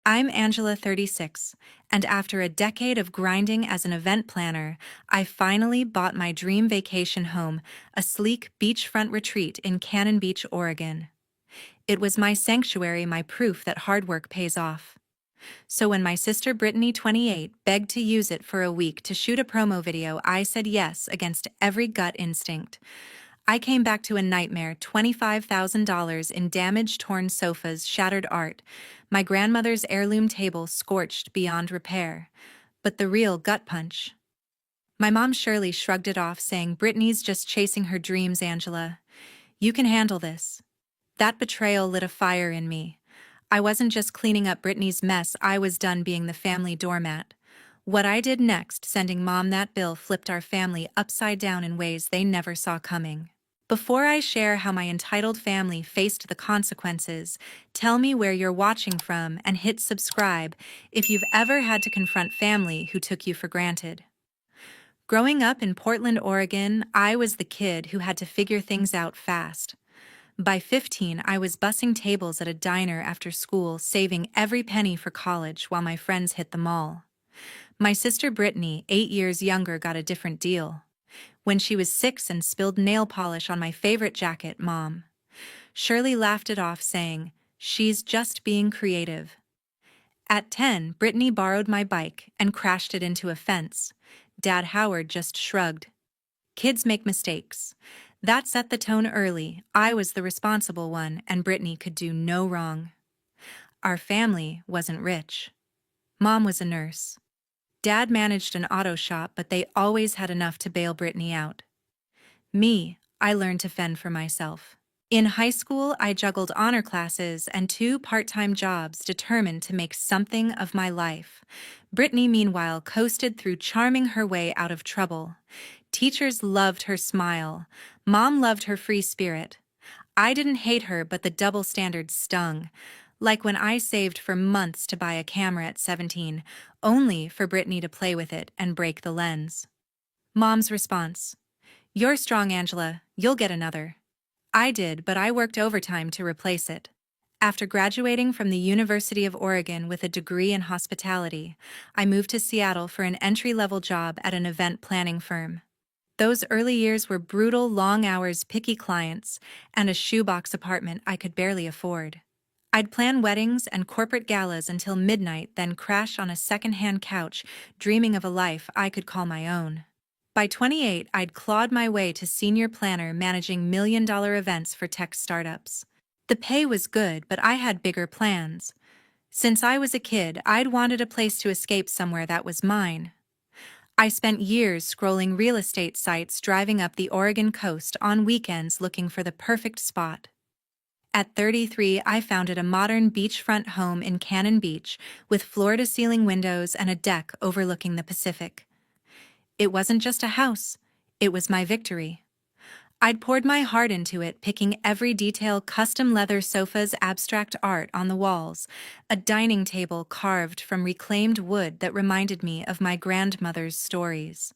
I'm Angela, 36, and after a decade of grinding as an event planner, I finally bought my dream vacation home, a sleek beachfront retreat in Cannon Beach, Oregon. It was my sanctuary, my proof that hard work pays off. So when my sister Brittany, 28, begged to use it for a week to shoot a promo video, I said yes against every gut instinct. I came back to a nightmare: $25,000 in damaged, torn sofas, shattered art, my grandmother's heirloom table scorched beyond repair. But the real gut punch. My mom Shirley shrugged it off, saying, "Brittany's just chasing her dreams, Angela. You can handle this." That betrayal lit a fire in me. I wasn't just cleaning up Brittany's mess, I was done being the family doormat. What I did next, sending mom that bill, flipped our family upside down in ways they never saw coming. Before I share how my entitled family faced the consequences, tell me where you're watching from and hit subscribe if you've ever had to confront family who took you for granted. Growing up in Portland, Oregon, I was the kid who had to figure things out fast. By 15, I was bussing tables at a diner after school, saving every penny for college while my friends hit the mall. My sister Brittany, 8 years younger, got a different deal. When she was 6 and spilled nail polish on my favorite jacket, Mom Shirley laughed it off, saying, "She's just being creative." At 10, Brittany borrowed my bike and crashed it into a fence. Dad Howard just shrugged. "Kids make mistakes." That set the tone early. I was the responsible one, and Brittany could do no wrong. Our family wasn't rich. Mom was a nurse. Dad managed an auto shop, but they always had enough to bail Brittany out. Me, I learned to fend for myself. In high school, I juggled honor classes and 2 part-time jobs, determined to make something of my life. Brittany, meanwhile, coasted through, charming her way out of trouble. Teachers loved her smile. Mom loved her free spirit. I didn't hate her, but the double standards stung. Like when I saved for months to buy a camera at 17, only for Brittany to play with it and break the lens. Mom's response: "You're strong, Angela. You'll get another." I did, but I worked overtime to replace it. After graduating from the University of Oregon with a degree in hospitality, I moved to Seattle for an entry-level job at an event planning firm. Those early years were brutal: long hours, picky clients, and a shoebox apartment I could barely afford. I'd plan weddings and corporate galas until midnight, then crash on a second-hand couch, dreaming of a life I could call my own. By 28, I'd clawed my way to senior planner, managing million-dollar events for tech startups. The pay was good, but I had bigger plans. Since I was a kid, I'd wanted a place to escape, somewhere that was mine. I spent years scrolling real estate sites, driving up the Oregon coast on weekends looking for the perfect spot. At 33, I founded a modern beachfront home in Cannon Beach with floor-to-ceiling windows and a deck overlooking the Pacific. It wasn't just a house, it was my victory. I'd poured my heart into it, picking every detail: custom leather sofas, abstract art on the walls, a dining table carved from reclaimed wood that reminded me of my grandmother's stories.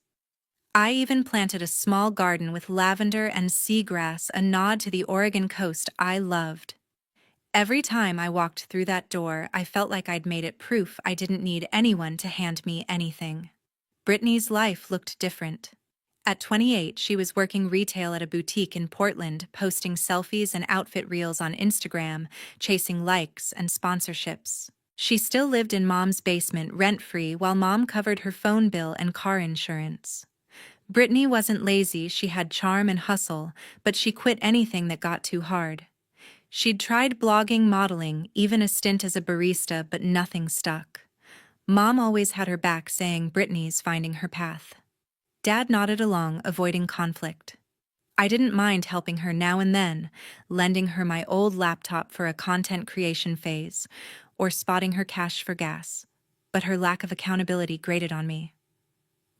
I even planted a small garden with lavender and seagrass, a nod to the Oregon coast I loved. Every time I walked through that door, I felt like I'd made it, proof I didn't need anyone to hand me anything. Brittany's life looked different. At 28, she was working retail at a boutique in Portland, posting selfies and outfit reels on Instagram, chasing likes and sponsorships. She still lived in Mom's basement rent-free while Mom covered her phone bill and car insurance. Brittany wasn't lazy, she had charm and hustle, but she quit anything that got too hard. She'd tried blogging, modeling, even a stint as a barista, but nothing stuck. Mom always had her back, saying, "Brittany's finding her path." Dad nodded along, avoiding conflict. I didn't mind helping her now and then, lending her my old laptop for a content creation phase, or spotting her cash for gas. But her lack of accountability grated on me.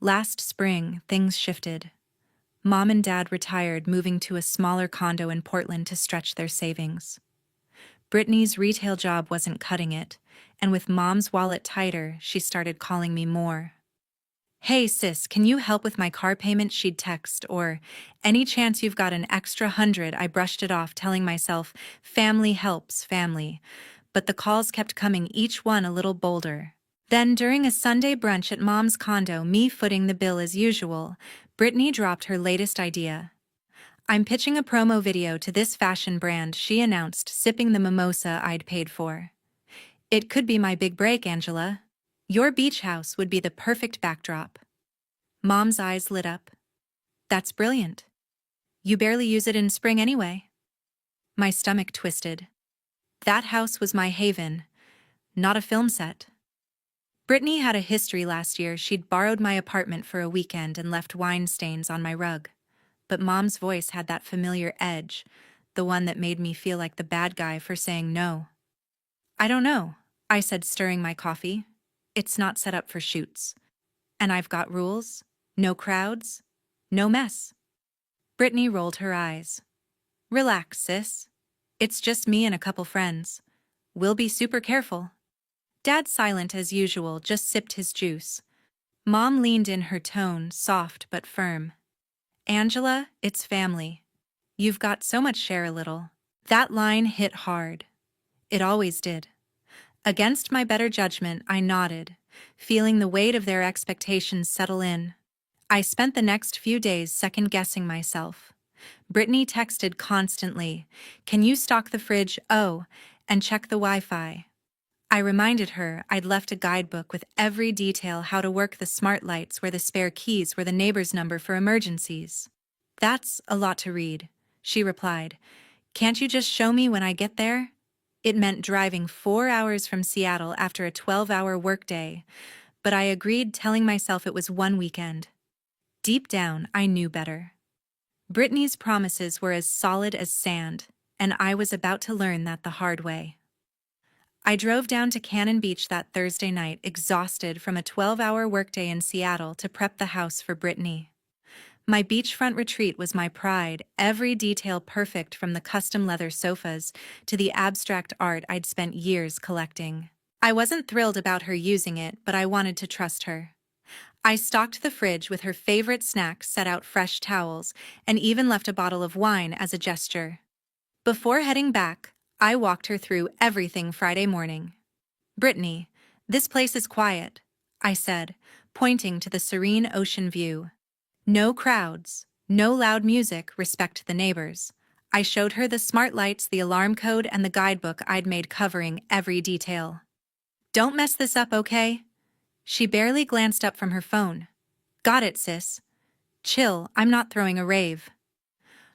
Last spring, things shifted. Mom and Dad retired, moving to a smaller condo in Portland to stretch their savings. Brittany's retail job wasn't cutting it, and with Mom's wallet tighter, she started calling me more. "Hey sis, can you help with my car payment?" she'd text, or, "Any chance you've got an extra 100? I brushed it off, telling myself, family helps family. but the calls kept coming, each one a little bolder. Then, during a Sunday brunch at Mom's condo, me footing the bill as usual, Brittany dropped her latest idea. "I'm pitching a promo video to this fashion brand," she announced, sipping the mimosa I'd paid for. "It could be my big break, Angela. Your beach house would be the perfect backdrop." Mom's eyes lit up. "That's brilliant. You barely use it in spring anyway." My stomach twisted. That house was my haven, not a film set. Brittany had a history last year. She'd borrowed my apartment for a weekend and left wine stains on my rug. But Mom's voice had that familiar edge, the one that made me feel like the bad guy for saying no. "I don't know," I said, stirring my coffee. "It's not set up for shoots. And I've got rules. No crowds. No mess." Brittany rolled her eyes. "Relax, sis. It's just me and a couple friends. We'll be super careful." Dad, silent as usual, just sipped his juice. Mom leaned in, her tone soft but firm. "Angela, it's family. You've got so much, share a little." That line hit hard. It always did. Against my better judgment, I nodded, feeling the weight of their expectations settle in. I spent the next few days second-guessing myself. Brittany texted constantly, "Can you stock the fridge? Oh, and check the Wi-Fi." I reminded her I'd left a guidebook with every detail: how to work the smart lights, where the spare keys were, the neighbor's number for emergencies. "That's a lot to read," she replied. "Can't you just show me when I get there?" It meant driving 4 hours from Seattle after a 12-hour workday, but I agreed, telling myself it was one weekend. Deep down, I knew better. Brittany's promises were as solid as sand, and I was about to learn that the hard way. I drove down to Cannon Beach that Thursday night, exhausted from a 12-hour workday in Seattle, to prep the house for Brittany. My beachfront retreat was my pride, every detail perfect, from the custom leather sofas to the abstract art I'd spent years collecting. I wasn't thrilled about her using it, but I wanted to trust her. I stocked the fridge with her favorite snacks, set out fresh towels, and even left a bottle of wine as a gesture. Before heading back, I walked her through everything Friday morning. "Brittany, this place is quiet," I said, pointing to the serene ocean view. "No crowds, no loud music, respect the neighbors." I showed her the smart lights, the alarm code, and the guidebook I'd made, covering every detail. "Don't mess this up, okay?" She barely glanced up from her phone. "Got it, sis. Chill, I'm not throwing a rave."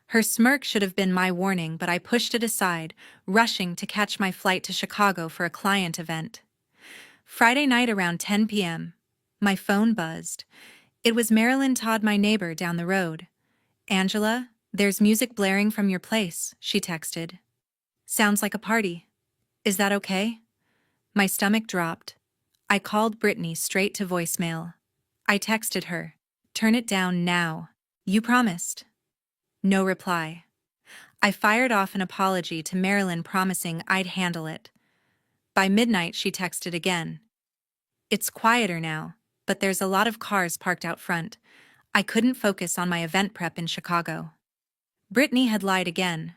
Her smirk should have been my warning, but I pushed it aside, rushing to catch my flight to Chicago for a client event. Friday night around 10 p.m., my phone buzzed. It was Marilyn Todd, my neighbor down the road. "Angela, there's music blaring from your place," she texted. "Sounds like a party. Is that okay?" My stomach dropped. I called Brittany straight to voicemail. I texted her, "Turn it down now. You promised." No reply. I fired off an apology to Marilyn, promising I'd handle it. By midnight, she texted again. "It's quieter now, but there's a lot of cars parked out front. I couldn't focus on my event prep in Chicago." Brittany had lied again.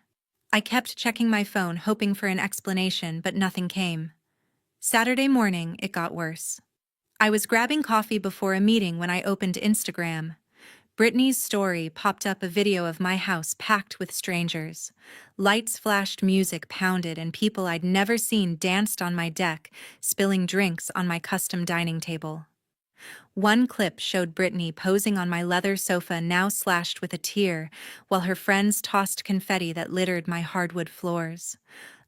I kept checking my phone, hoping for an explanation, but nothing came. Saturday morning, it got worse. I was grabbing coffee before a meeting when I opened Instagram. Brittany's story popped up, a video of my house packed with strangers. Lights flashed, music pounded, and people I'd never seen danced on my deck, spilling drinks on my custom dining table. One clip showed Brittany posing on my leather sofa, now slashed with a tear, while her friends tossed confetti that littered my hardwood floors.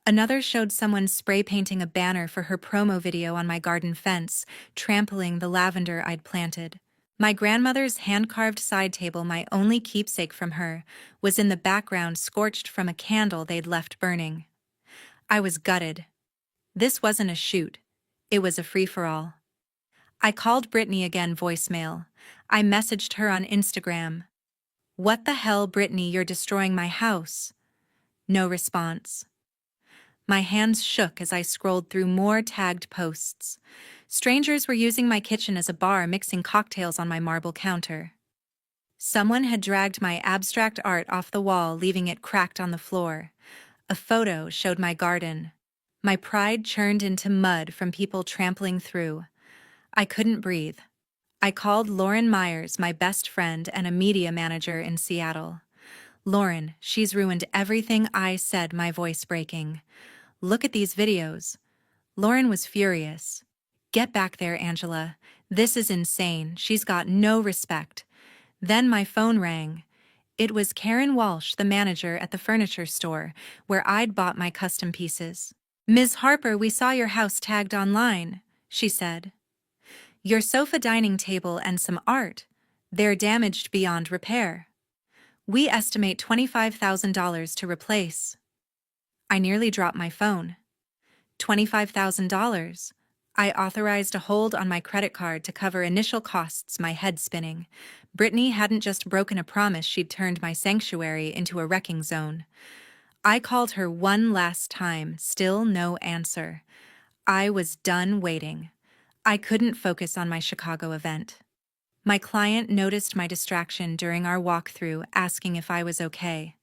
Another showed someone spray painting a banner for her promo video on my garden fence, trampling the lavender I'd planted. My grandmother's hand-carved side table, my only keepsake from her, was in the background, scorched from a candle they'd left burning. I was gutted. This wasn't a shoot. It was a free-for-all. I called Brittany again, voicemail. I messaged her on Instagram. "What the hell, Brittany, you're destroying my house." No response. My hands shook as I scrolled through more tagged posts. Strangers were using my kitchen as a bar, mixing cocktails on my marble counter. Someone had dragged my abstract art off the wall, leaving it cracked on the floor. A photo showed my garden. My pride churned into mud from people trampling through. I couldn't breathe. I called Lauren Myers, my best friend and a media manager in Seattle. "Lauren, she's ruined everything I said," my voice breaking. "Look at these videos." Lauren was furious. "Get back there, Angela. This is insane. She's got no respect." Then my phone rang. It was Karen Walsh, the manager at the furniture store, where I'd bought my custom pieces. "Ms. Harper, we saw your house tagged online," she said. "Your sofa dining table and some art. They're damaged beyond repair. We estimate $25,000 to replace." I nearly dropped my phone. $25,000. I authorized a hold on my credit card to cover initial costs, my head spinning. Brittany hadn't just broken a promise, she'd turned my sanctuary into a wrecking zone. I called her one last time, still no answer. I was done waiting. I couldn't focus on my Chicago event. My client noticed my distraction during our walkthrough, asking if I was okay.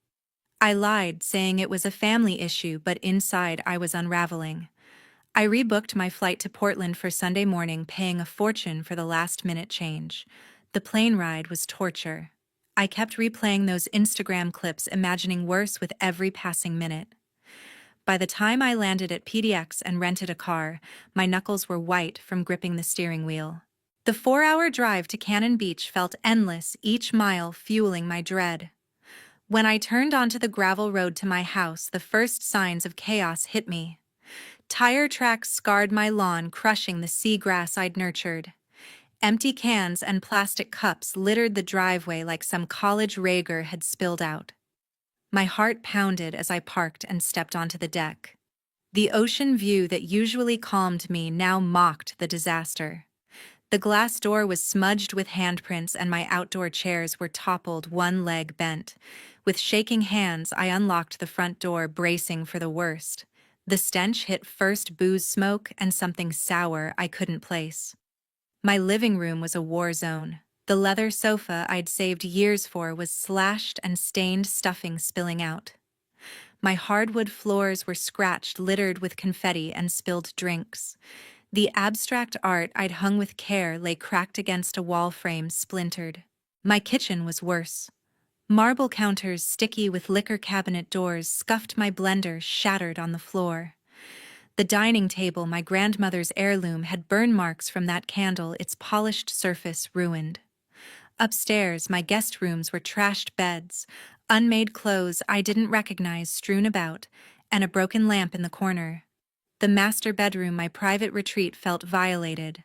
I lied, saying it was a family issue, but inside I was unraveling. I rebooked my flight to Portland for Sunday morning, paying a fortune for the last-minute change. The plane ride was torture. I kept replaying those Instagram clips, imagining worse with every passing minute. By the time I landed at PDX and rented a car, my knuckles were white from gripping the steering wheel. The 4-hour drive to Cannon Beach felt endless, each mile fueling my dread. When I turned onto the gravel road to my house, the first signs of chaos hit me. Tire tracks scarred my lawn, crushing the seagrass I'd nurtured. Empty cans and plastic cups littered the driveway like some college rager had spilled out. My heart pounded as I parked and stepped onto the deck. The ocean view that usually calmed me now mocked the disaster. The glass door was smudged with handprints and my outdoor chairs were toppled, one leg bent. With shaking hands, I unlocked the front door, bracing for the worst. The stench hit first booze smoke and something sour I couldn't place. My living room was a war zone. The leather sofa I'd saved years for was slashed and stained, stuffing spilling out. My hardwood floors were scratched, littered with confetti and spilled drinks. The abstract art I'd hung with care lay cracked against a wall frame, splintered. My kitchen was worse. Marble counters, sticky with liquor cabinet doors, scuffed. My blender shattered on the floor. The dining table, my grandmother's heirloom, had burn marks from that candle, its polished surface ruined. Upstairs, my guest rooms were trashed beds, unmade clothes I didn't recognize strewn about, and a broken lamp in the corner. The master bedroom, my private retreat, felt violated.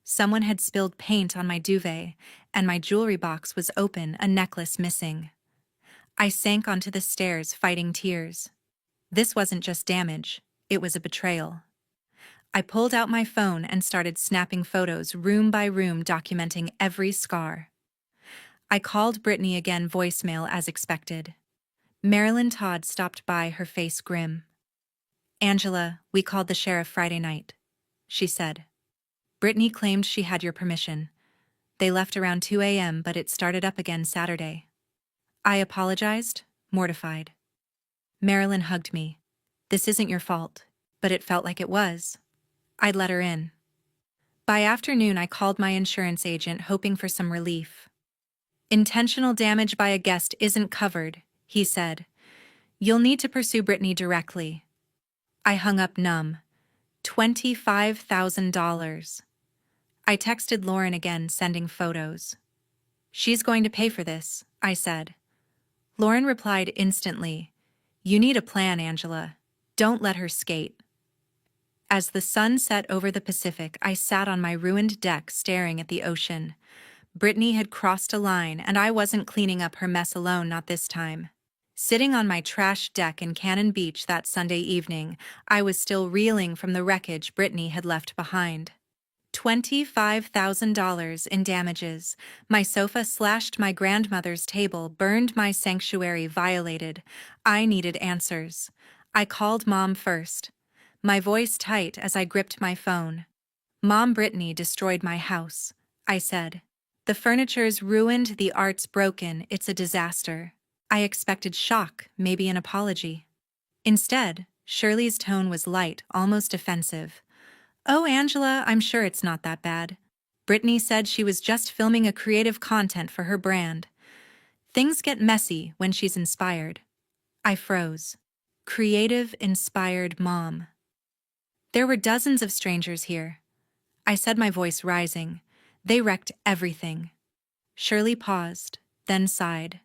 Someone had spilled paint on my duvet, and my jewelry box was open, a necklace missing. I sank onto the stairs, fighting tears. This wasn't just damage, it was a betrayal. I pulled out my phone and started snapping photos, room by room, documenting every scar. I called Brittany again, voicemail as expected. Marilyn Todd stopped by, her face grim. "Angela, we called the sheriff Friday night," she said. "Brittany claimed she had your permission. They left around 2 a.m., but it started up again Saturday." I apologized, mortified. Marilyn hugged me. "This isn't your fault," but it felt like it was. I'd let her in. By afternoon, I called my insurance agent, hoping for some relief. "Intentional damage by a guest isn't covered," he said. "You'll need to pursue Brittany directly." I hung up numb. $25,000. I texted Lauren again, sending photos. "She's going to pay for this," I said. Lauren replied instantly, "You need a plan, Angela. Don't let her skate." As the sun set over the Pacific, I sat on my ruined deck staring at the ocean. Brittany had crossed a line, and I wasn't cleaning up her mess alone, not this time. Sitting on my trash deck in Cannon Beach that Sunday evening, I was still reeling from the wreckage Brittany had left behind. $25,000 in damages. My sofa slashed my grandmother's table, burned my sanctuary, violated. I needed answers. I called Mom first, my voice tight as I gripped my phone. "Mom, Brittany destroyed my house," I said. "The furniture's ruined, the art's broken, it's a disaster." I expected shock, maybe an apology. Instead, Shirley's tone was light, almost defensive. "Oh, Angela, I'm sure it's not that bad." Brittany said she was just filming a creative content for her brand. Things get messy when she's inspired. I froze. Creative, inspired mom. There were dozens of strangers here. I said, my voice rising. They wrecked everything. Shirley paused, then sighed.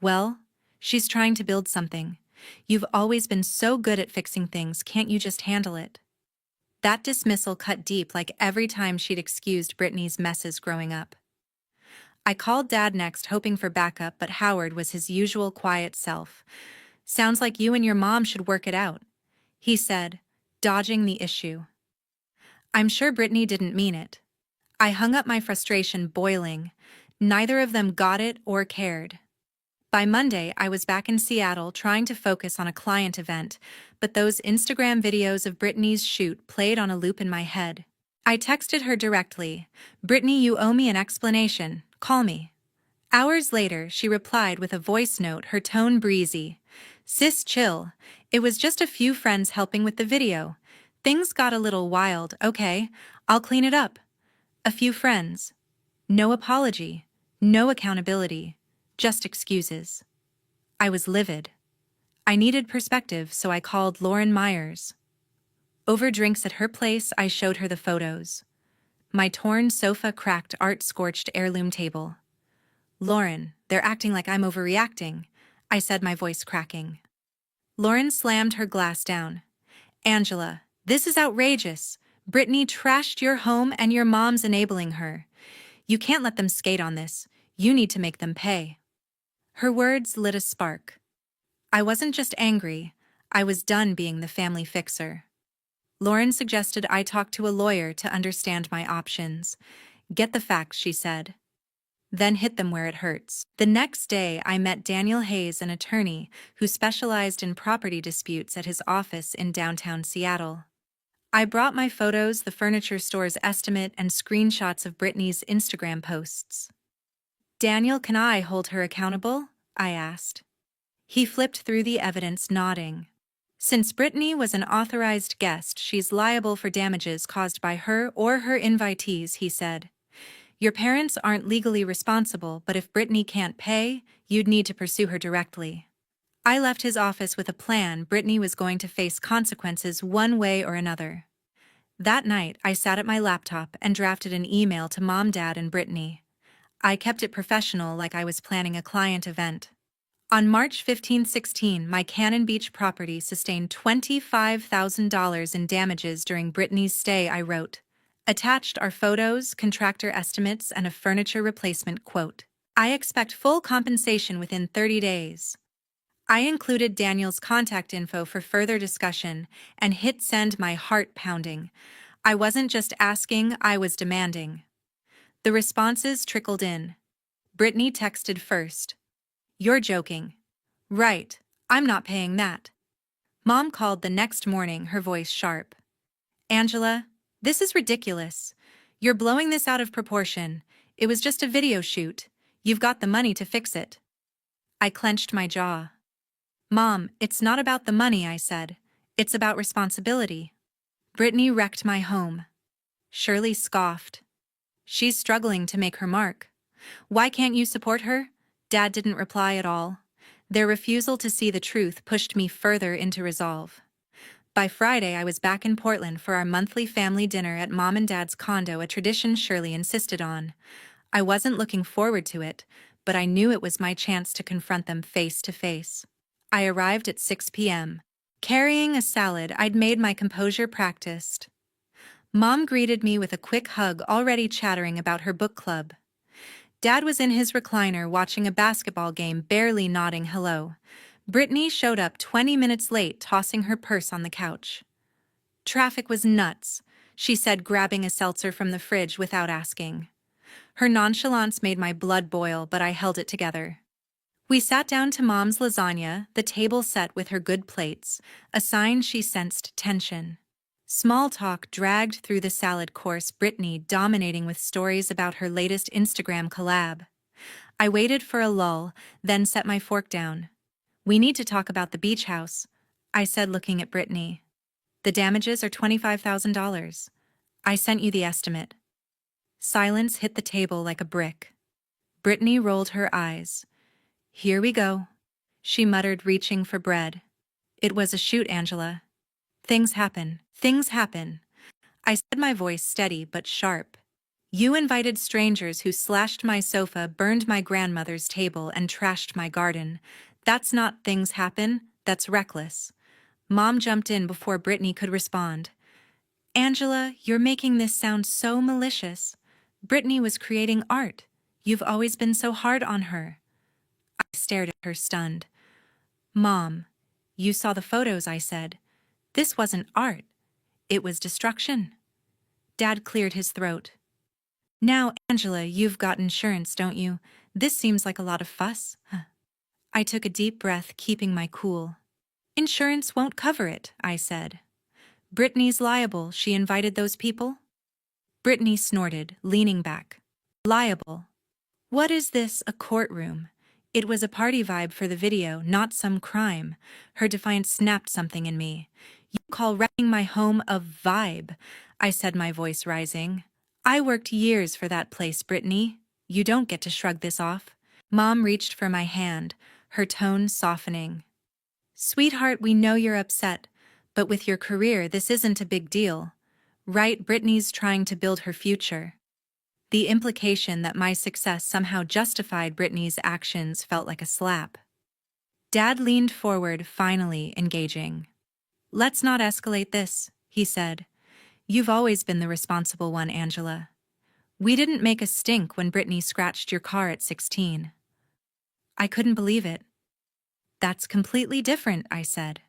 "Well, she's trying to build something. You've always been so good at fixing things, can't you just handle it?" That dismissal cut deep, like every time she'd excused Brittany's messes growing up. I called Dad next, hoping for backup, but Howard was his usual quiet self. "Sounds like you and your mom should work it out," he said, dodging the issue. I'm sure Brittany didn't mean it. I hung up, my frustration boiling. Neither of them got it or cared. By Monday, I was back in Seattle trying to focus on a client event, but those Instagram videos of Brittany's shoot played on a loop in my head. I texted her directly, "Brittany, you owe me an explanation. Call me." Hours later, she replied with a voice note, her tone breezy. "Sis, chill. It was just a few friends helping with the video. Things got a little wild, okay? I'll clean it up." A few friends. No apology. No accountability. Just excuses. I was livid. I needed perspective, so I called Lauren Myers. Over drinks at her place, I showed her the photos. My torn sofa, cracked art-scorched heirloom table. "Lauren, they're acting like I'm overreacting," I said, my voice cracking. Lauren slammed her glass down. "Angela, this is outrageous. Brittany trashed your home and your mom's enabling her. You can't let them skate on this. You need to make them pay." Her words lit a spark. I wasn't just angry, I was done being the family fixer. Lauren suggested I talk to a lawyer to understand my options. "Get the facts," she said. Then hit them where it hurts. The next day, I met Daniel Hayes, an attorney who specialized in property disputes, at his office in downtown Seattle. I brought my photos, the furniture store's estimate, and screenshots of Brittany's Instagram posts. "Daniel, can I hold her accountable?" I asked. He flipped through the evidence, nodding. "Since Brittany was an authorized guest, she's liable for damages caused by her or her invitees," he said. "Your parents aren't legally responsible, but if Brittany can't pay, you'd need to pursue her directly." I left his office with a plan. Brittany was going to face consequences one way or another. That night, I sat at my laptop and drafted an email to Mom, Dad, and Brittany. I kept it professional, like I was planning a client event. On March 16, my Cannon Beach property sustained $25,000 in damages during Brittany's stay, I wrote. Attached are photos, contractor estimates, and a furniture replacement quote. I expect full compensation within 30 days. I included Daniel's contact info for further discussion and hit send, my heart pounding. I wasn't just asking, I was demanding. The responses trickled in. Brittany texted first. "You're joking." "Right, I'm not paying that." Mom called the next morning, her voice sharp. "Angela, this is ridiculous. You're blowing this out of proportion. It was just a video shoot. You've got the money to fix it." I clenched my jaw. "Mom, it's not about the money," I said. "It's about responsibility." "Brittany wrecked my home." Shirley scoffed. "She's struggling to make her mark. Why can't you support her?" Dad didn't reply at all. Their refusal to see the truth pushed me further into resolve. By Friday, I was back in Portland for our monthly family dinner at Mom and Dad's condo, a tradition Shirley insisted on. I wasn't looking forward to it, but I knew it was my chance to confront them face to face. I arrived at 6 p.m. Carrying a salad I'd made, my composure practiced. Mom greeted me with a quick hug, already chattering about her book club. Dad was in his recliner watching a basketball game, barely nodding hello. Brittany showed up 20 minutes late, tossing her purse on the couch. "Traffic was nuts," she said, grabbing a seltzer from the fridge without asking. Her nonchalance made my blood boil, but I held it together. We sat down to Mom's lasagna, the table set with her good plates, a sign she sensed tension. Small talk dragged through the salad course, Brittany dominating with stories about her latest Instagram collab. I waited for a lull, then set my fork down. "We need to talk about the beach house," I said, looking at Brittany. The damages are $25,000. I sent you the estimate. Silence hit the table like a brick. Brittany rolled her eyes. Here we go, she muttered, reaching for bread. It was a shoot, Angela. Things happen. Things happen. I said, my voice steady but sharp. You invited strangers who slashed my sofa, burned my grandmother's table, and trashed my garden. That's not things happen, that's reckless. Mom jumped in before Brittany could respond. Angela, you're making this sound so malicious. Brittany was creating art. You've always been so hard on her. I stared at her, stunned. Mom, you saw the photos, I said. This wasn't art. It was destruction. Dad cleared his throat. Now, Angela, you've got insurance, don't you? This seems like a lot of fuss. I took a deep breath, keeping my cool. Insurance won't cover it, I said. Brittany's liable. She invited those people? Brittany snorted, leaning back. Liable? What is this, a courtroom? It was a party vibe for the video, not some crime. Her defiance snapped something in me. You call wrecking my home a vibe, I said, my voice rising. I worked years for that place, Brittany. You don't get to shrug this off. Mom reached for my hand, her tone softening. Sweetheart, we know you're upset, but with your career, this isn't a big deal. Right, Brittany's trying to build her future. The implication that my success somehow justified Brittany's actions felt like a slap. Dad leaned forward, finally engaging. Let's not escalate this, he said. You've always been the responsible one, Angela. We didn't make a stink when Brittany scratched your car at 16. I couldn't believe it. That's completely different, I said,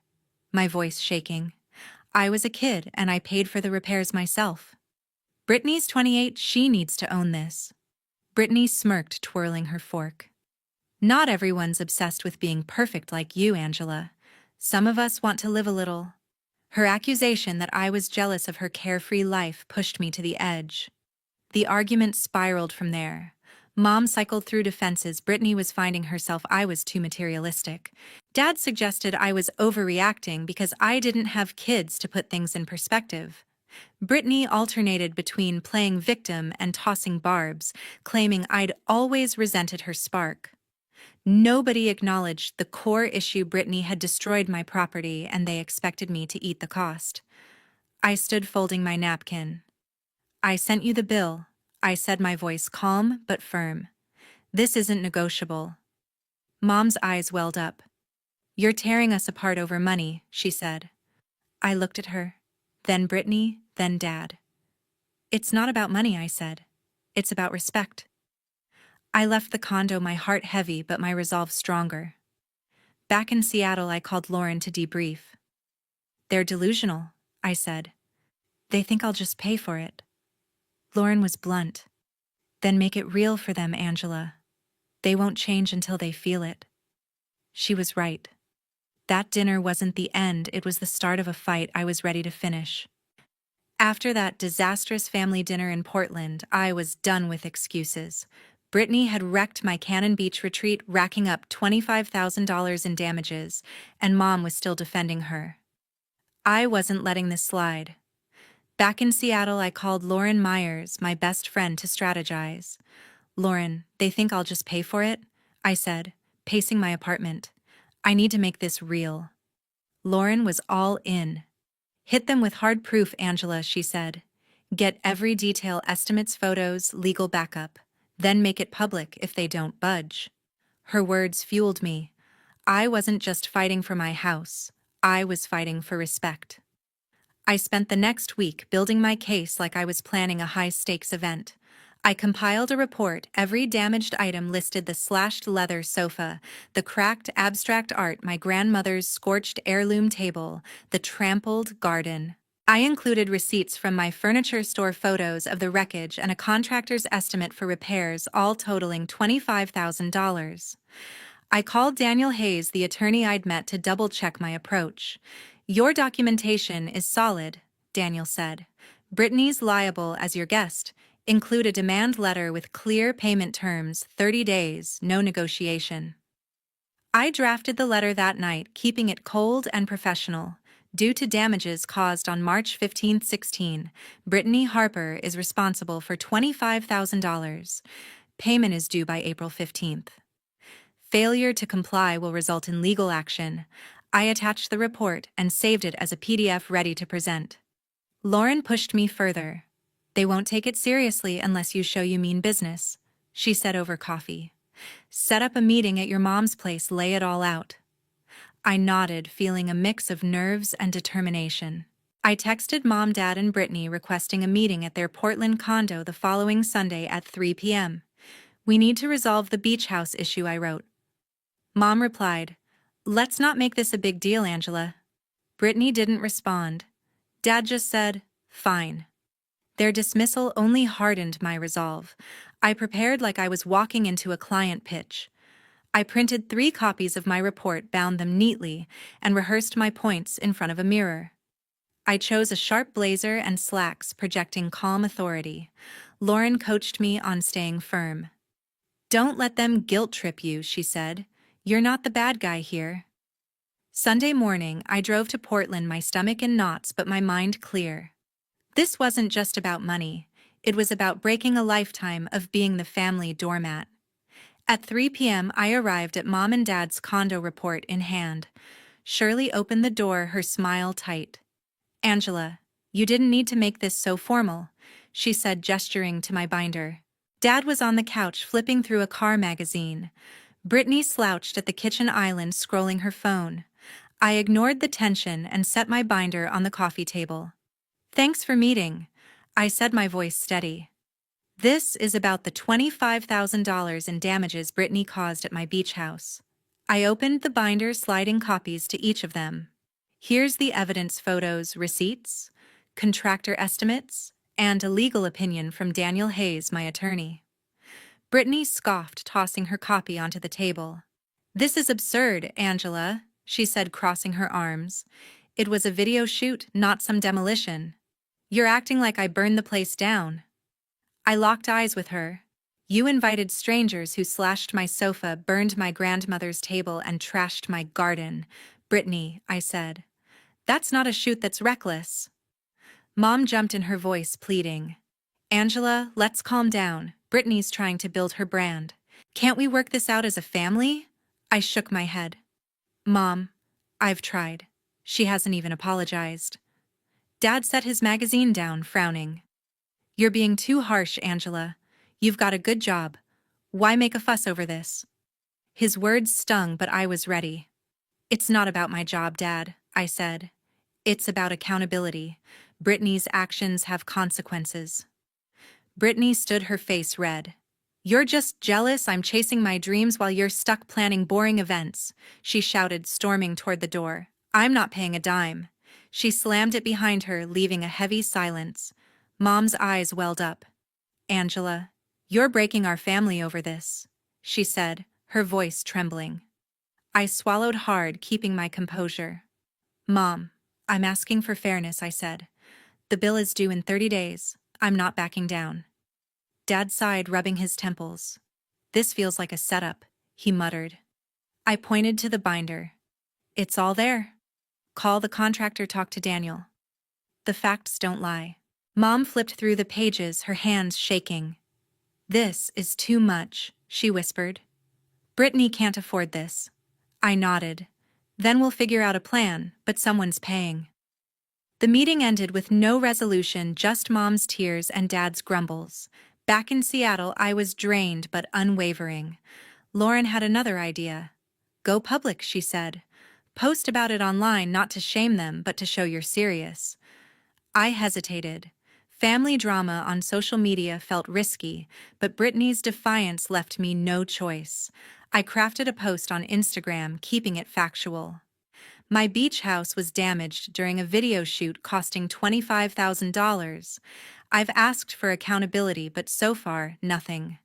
my voice shaking. I was a kid and I paid for the repairs myself. Brittany's 28, she needs to own this. Brittany smirked, twirling her fork. Not everyone's obsessed with being perfect like you, Angela. Some of us want to live a little. Her accusation that I was jealous of her carefree life pushed me to the edge. The argument spiraled from there. Mom cycled through defenses. Brittany was finding herself. I was too materialistic. Dad suggested I was overreacting because I didn't have kids to put things in perspective. Brittany alternated between playing victim and tossing barbs, claiming I'd always resented her spark. Nobody acknowledged the core issue. Brittany had destroyed my property and they expected me to eat the cost. I stood folding my napkin. I sent you the bill, I said, my voice calm but firm. This isn't negotiable. Mom's eyes welled up. You're tearing us apart over money, she said. I looked at her, then Brittany, then Dad. It's not about money, I said. It's about respect. I left the condo, my heart heavy but my resolve stronger. Back in Seattle, I called Lauren to debrief. They're delusional, I said. They think I'll just pay for it. Lauren was blunt. Then make it real for them, Angela. They won't change until they feel it. She was right. That dinner wasn't the end, it was the start of a fight I was ready to finish. After that disastrous family dinner in Portland, I was done with excuses. Brittany had wrecked my Cannon Beach retreat, racking up $25,000 in damages, and Mom was still defending her. I wasn't letting this slide. Back in Seattle, I called Lauren Myers, my best friend, to strategize. Lauren, they think I'll just pay for it, I said, pacing my apartment. I need to make this real. Lauren was all in. Hit them with hard proof, Angela, she said. Get every detail, estimates, photos, legal backup. Then make it public if they don't budge. Her words fueled me. I wasn't just fighting for my house. I was fighting for respect. I spent the next week building my case like I was planning a high-stakes event. I compiled a report. Every damaged item listed: the slashed leather sofa, the cracked abstract art, my grandmother's scorched heirloom table, the trampled garden. I included receipts from my furniture store, photos of the wreckage, and a contractor's estimate for repairs, all totaling $25,000. I called Daniel Hayes, the attorney I'd met, to double-check my approach. Your documentation is solid, Daniel said. Brittany's liable as your guest. Include a demand letter with clear payment terms, 30 days, no negotiation. I drafted the letter that night, keeping it cold and professional. Due to damages caused on March 15, 16, Brittany Harper is responsible for $25,000. Payment is due by April 15th. Failure to comply will result in legal action. I attached the report and saved it as a PDF ready to present. Lauren pushed me further. They won't take it seriously unless you show you mean business, she said over coffee. Set up a meeting at your mom's place, lay it all out. I nodded, feeling a mix of nerves and determination. I texted Mom, Dad, and Brittany requesting a meeting at their Portland condo the following Sunday at 3 p.m. We need to resolve the beach house issue, I wrote. Mom replied, "Let's not make this a big deal, Angela." Brittany didn't respond. Dad just said, "Fine." Their dismissal only hardened my resolve. I prepared like I was walking into a client pitch. I printed 3 copies of my report, bound them neatly, and rehearsed my points in front of a mirror. I chose a sharp blazer and slacks, projecting calm authority. Lauren coached me on staying firm. "Don't let them guilt trip you," she said. "You're not the bad guy here." Sunday morning, I drove to Portland, my stomach in knots but my mind clear. This wasn't just about money. It was about breaking a lifetime of being the family doormat. At 3 p.m., I arrived at Mom and Dad's condo, report in hand. Shirley opened the door, her smile tight. "Angela, you didn't need to make this so formal," she said, gesturing to my binder. Dad was on the couch flipping through a car magazine. Brittany slouched at the kitchen island, scrolling her phone. I ignored the tension and set my binder on the coffee table. "Thanks for meeting," I said, my voice steady. "This is about the $25,000 in damages Brittany caused at my beach house." I opened the binder, sliding copies to each of them. "Here's the evidence, photos, receipts, contractor estimates, and a legal opinion from Daniel Hayes, my attorney." Brittany scoffed, tossing her copy onto the table. "This is absurd, Angela," she said, crossing her arms. "It was a video shoot, not some demolition. You're acting like I burned the place down." I locked eyes with her. "You invited strangers who slashed my sofa, burned my grandmother's table, and trashed my garden." "Brittany," I said. "That's not a shoot, that's reckless." Mom jumped in, her voice pleading. "Angela, let's calm down. Brittany's trying to build her brand. Can't we work this out as a family?" I shook my head. "Mom, I've tried. She hasn't even apologized." Dad set his magazine down, frowning. "You're being too harsh, Angela. You've got a good job. Why make a fuss over this?" His words stung, but I was ready. "It's not about my job, Dad," I said. "It's about accountability. Brittany's actions have consequences." Brittany stood, her face red. "You're just jealous I'm chasing my dreams while you're stuck planning boring events," she shouted, storming toward the door. "I'm not paying a dime." She slammed it behind her, leaving a heavy silence. Mom's eyes welled up. "Angela, you're breaking our family over this," she said, her voice trembling. I swallowed hard, keeping my composure. "Mom, I'm asking for fairness," I said. "The bill is due in 30 days. I'm not backing down." Dad sighed, rubbing his temples. "This feels like a setup," he muttered. I pointed to the binder. "It's all there. Call the contractor, talk to Daniel. The facts don't lie." Mom flipped through the pages, her hands shaking. "This is too much," she whispered. "Brittany can't afford this." I nodded. "Then we'll figure out a plan, but someone's paying." The meeting ended with no resolution, just Mom's tears and Dad's grumbles. Back in Seattle, I was drained but unwavering. Lauren had another idea. "Go public," she said. "Post about it online, not to shame them, but to show you're serious." I hesitated. Family drama on social media felt risky, but Brittany's defiance left me no choice. I crafted a post on Instagram, keeping it factual. "My beach house was damaged during a video shoot costing $25,000. I've asked for accountability, but so far, nothing."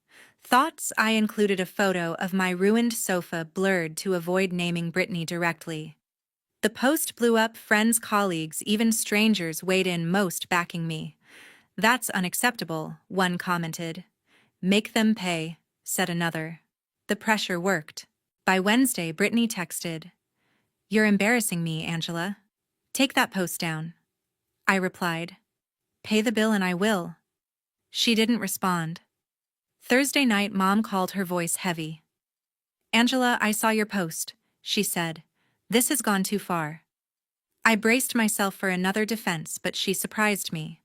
Thoughts? I included a photo of my ruined sofa, blurred to avoid naming Brittany directly. The post blew up. Friends, colleagues, even strangers weighed in, most backing me. "That's unacceptable," one commented. "Make them pay," said another. The pressure worked. By Wednesday, Brittany texted, "You're embarrassing me, Angela. Take that post down." I replied, "Pay the bill and I will." She didn't respond. Thursday night, Mom called, her voice heavy. "Angela, I saw your post," she said. "This has gone too far." I braced myself for another defense, but she surprised me.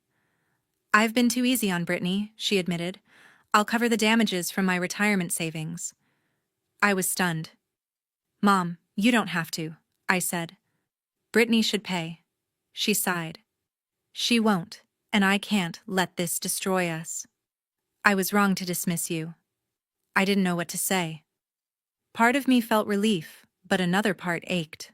"I've been too easy on Brittany," she admitted. "I'll cover the damages from my retirement savings." I was stunned. "Mom, you don't have to," I said. "Brittany should pay." She sighed. "She won't, and I can't let this destroy us." I was wrong to dismiss you. I didn't know what to say. Part of me felt relief, but another part ached.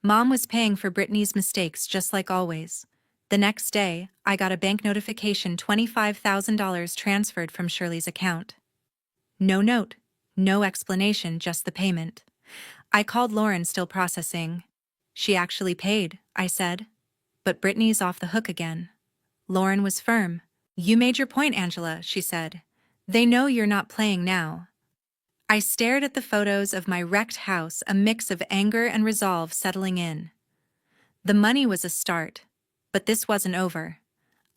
Mom was paying for Brittany's mistakes just like always. The next day, I got a bank notification, $25,000 transferred from Shirley's account. No note, no explanation, just the payment. I called Lauren, still processing. "She actually paid," I said. "But Brittany's off the hook again." Lauren was firm. "You made your point, Angela," she said. "They know you're not playing now." I stared at the photos of my wrecked house, a mix of anger and resolve settling in. The money was a start, but this wasn't over.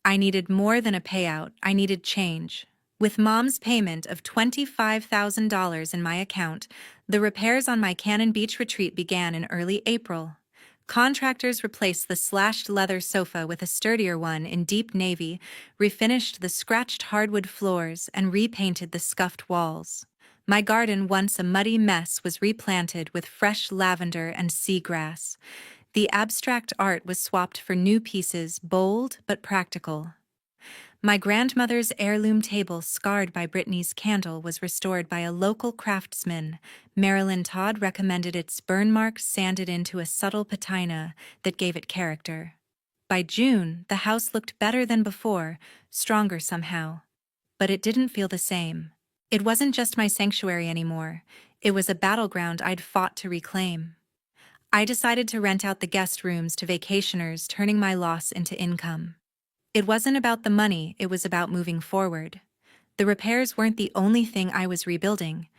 I needed more than a payout, I needed change. With Mom's payment of $25,000 in my account, the repairs on my Cannon Beach retreat began in early April. Contractors replaced the slashed leather sofa with a sturdier one in deep navy, refinished the scratched hardwood floors, and repainted the scuffed walls. My garden, once a muddy mess, was replanted with fresh lavender and seagrass. The abstract art was swapped for new pieces, bold but practical. My grandmother's heirloom table, scarred by Brittany's candle, was restored by a local craftsman. Marilyn Todd recommended its burn marks sanded into a subtle patina that gave it character. By June, the house looked better than before, stronger somehow. But it didn't feel the same. It wasn't just my sanctuary anymore. It was a battleground I'd fought to reclaim. I decided to rent out the guest rooms to vacationers, turning my loss into income. It wasn't about the money, it was about moving forward. The repairs weren't the only thing I was rebuilding.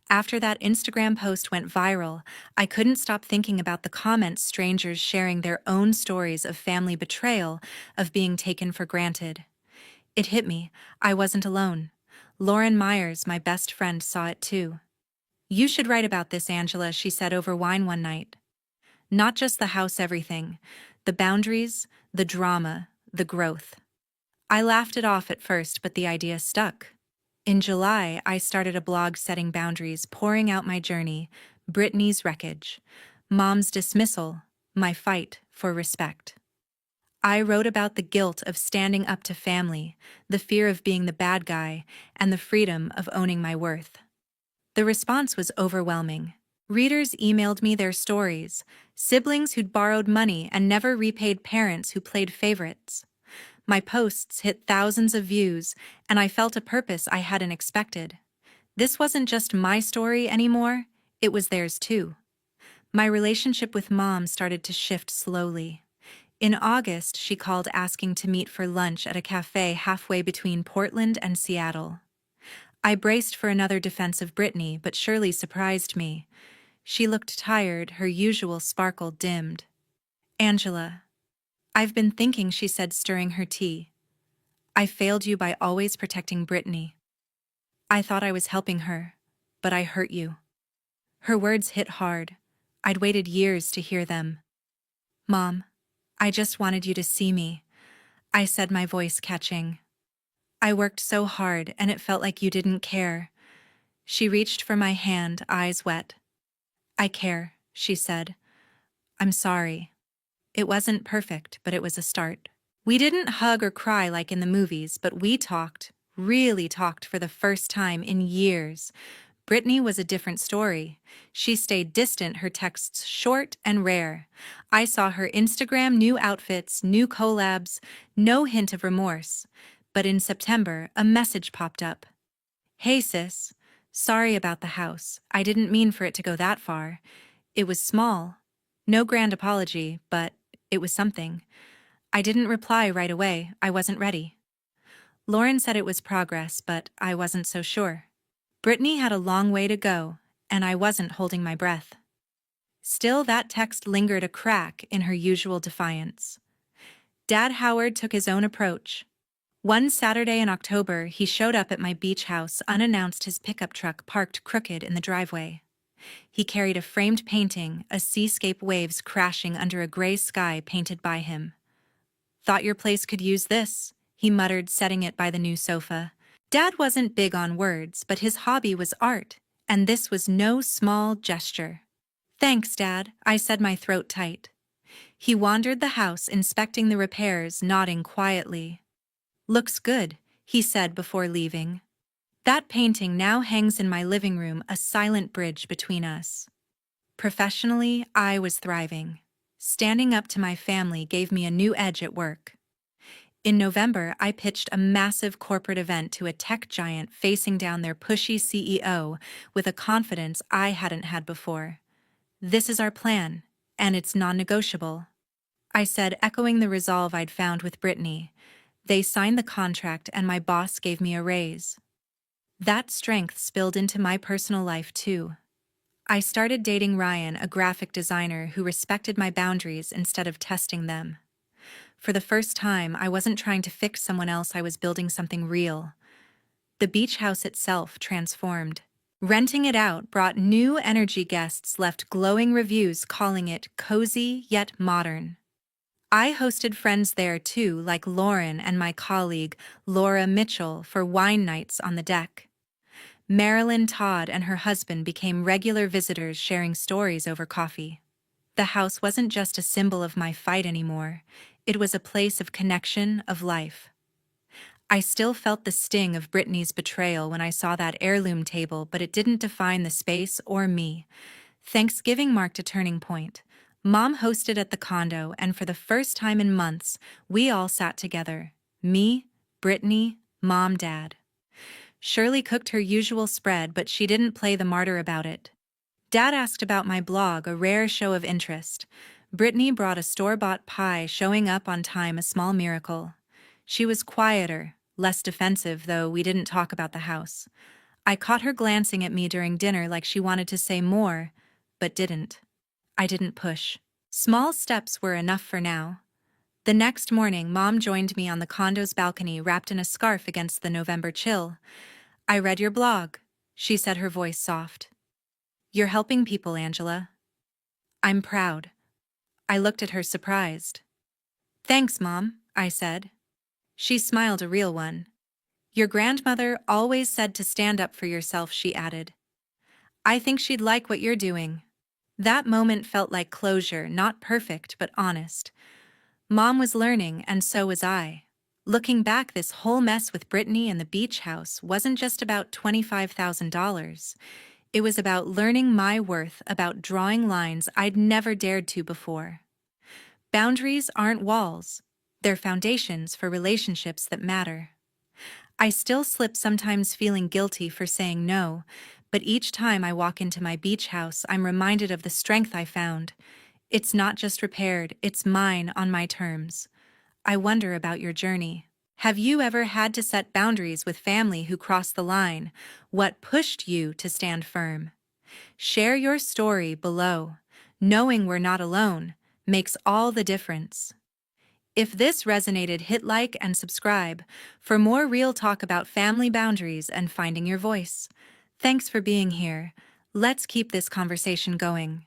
After that Instagram post went viral, I couldn't stop thinking about the comments, strangers sharing their own stories of family betrayal, of being taken for granted. It hit me, I wasn't alone. Lauren Myers, my best friend, saw it too. "You should write about this, Angela," she said over wine one night. "Not just the house, everything. The boundaries, the drama, the growth." I laughed it off at first, but the idea stuck. In July, I started a blog setting boundaries, pouring out my journey, Brittany's wreckage, Mom's dismissal, my fight for respect. I wrote about the guilt of standing up to family, the fear of being the bad guy, and the freedom of owning my worth. The response was overwhelming. Readers emailed me their stories, siblings who'd borrowed money and never repaid, parents who played favorites. My posts hit thousands of views, and I felt a purpose I hadn't expected. This wasn't just my story anymore, it was theirs too. My relationship with Mom started to shift slowly. In August, she called asking to meet for lunch at a cafe halfway between Portland and Seattle. I braced for another defense of Brittany, but Shirley surprised me. She looked tired, her usual sparkle dimmed. "Angela, I've been thinking," she said, stirring her tea. "I failed you by always protecting Brittany. I thought I was helping her, but I hurt you." Her words hit hard. I'd waited years to hear them. "Mom, I just wanted you to see me," I said, my voice catching. "I worked so hard and it felt like you didn't care." She reached for my hand, eyes wet. "I care," she said. "I'm sorry. It wasn't perfect, but it was a start." We didn't hug or cry like in the movies, but we talked, really talked, for the first time in years. Brittany was a different story. She stayed distant, her texts short and rare. I saw her Instagram, new outfits, new collabs, no hint of remorse. But in September, a message popped up. "Hey sis, sorry about the house. I didn't mean for it to go that far. It was small. No grand apology, but it was something." I didn't reply right away, I wasn't ready. Lauren said it was progress, but I wasn't so sure. Brittany had a long way to go, and I wasn't holding my breath. Still, that text lingered a crack in her usual defiance. Dad Howard took his own approach. One Saturday in October, he showed up at my beach house unannounced, his pickup truck parked crooked in the driveway. He carried a framed painting, a seascape, waves crashing under a gray sky painted by him. "Thought your place could use this," he muttered, setting it by the new sofa. Dad wasn't big on words, but his hobby was art, and this was no small gesture. "Thanks, Dad," I said, my throat tight. He wandered the house, inspecting the repairs, nodding quietly. "Looks good," he said before leaving. That painting now hangs in my living room, a silent bridge between us. Professionally, I was thriving. Standing up to my family gave me a new edge at work. In November, I pitched a massive corporate event to a tech giant, facing down their pushy CEO with a confidence I hadn't had before. "This is our plan, and it's non-negotiable," I said, echoing the resolve I'd found with Brittany. They signed the contract, and my boss gave me a raise. That strength spilled into my personal life too. I started dating Ryan, a graphic designer who respected my boundaries instead of testing them. For the first time, I wasn't trying to fix someone else, I was building something real. The beach house itself transformed. Renting it out brought new energy. Guests left glowing reviews calling it cozy yet modern. I hosted friends there too, like Lauren and my colleague, Laura Mitchell, for wine nights on the deck. Marilyn Todd and her husband became regular visitors, sharing stories over coffee. The house wasn't just a symbol of my fight anymore. It was a place of connection, of life. I still felt the sting of Brittany's betrayal when I saw that heirloom table, but it didn't define the space or me. Thanksgiving marked a turning point. Mom hosted at the condo, and for the first time in months, we all sat together. Me, Brittany, Mom, Dad. Shirley cooked her usual spread, but she didn't play the martyr about it. Dad asked about my blog, a rare show of interest. Brittany brought a store-bought pie, showing up on time, a small miracle. She was quieter, less defensive, though we didn't talk about the house. I caught her glancing at me during dinner like she wanted to say more, but didn't. I didn't push. Small steps were enough for now. The next morning, Mom joined me on the condo's balcony, wrapped in a scarf against the November chill. "I read your blog," she said, her voice soft. "You're helping people, Angela." "I'm proud." I looked at her, surprised. "Thanks, Mom," I said. She smiled, a real one. "Your grandmother always said to stand up for yourself," she added. "I think she'd like what you're doing." That moment felt like closure, not perfect, but honest. Mom was learning, and so was I. Looking back, this whole mess with Brittany and the beach house wasn't just about $25,000. It was about learning my worth, about drawing lines I'd never dared to before. Boundaries aren't walls. They're foundations for relationships that matter. I still slip sometimes, feeling guilty for saying no, but each time I walk into my beach house, I'm reminded of the strength I found. It's not just repaired, it's mine on my terms. I wonder about your journey. Have you ever had to set boundaries with family who crossed the line? What pushed you to stand firm? Share your story below. Knowing we're not alone makes all the difference. If this resonated, hit like and subscribe for more real talk about family boundaries and finding your voice. Thanks for being here. Let's keep this conversation going.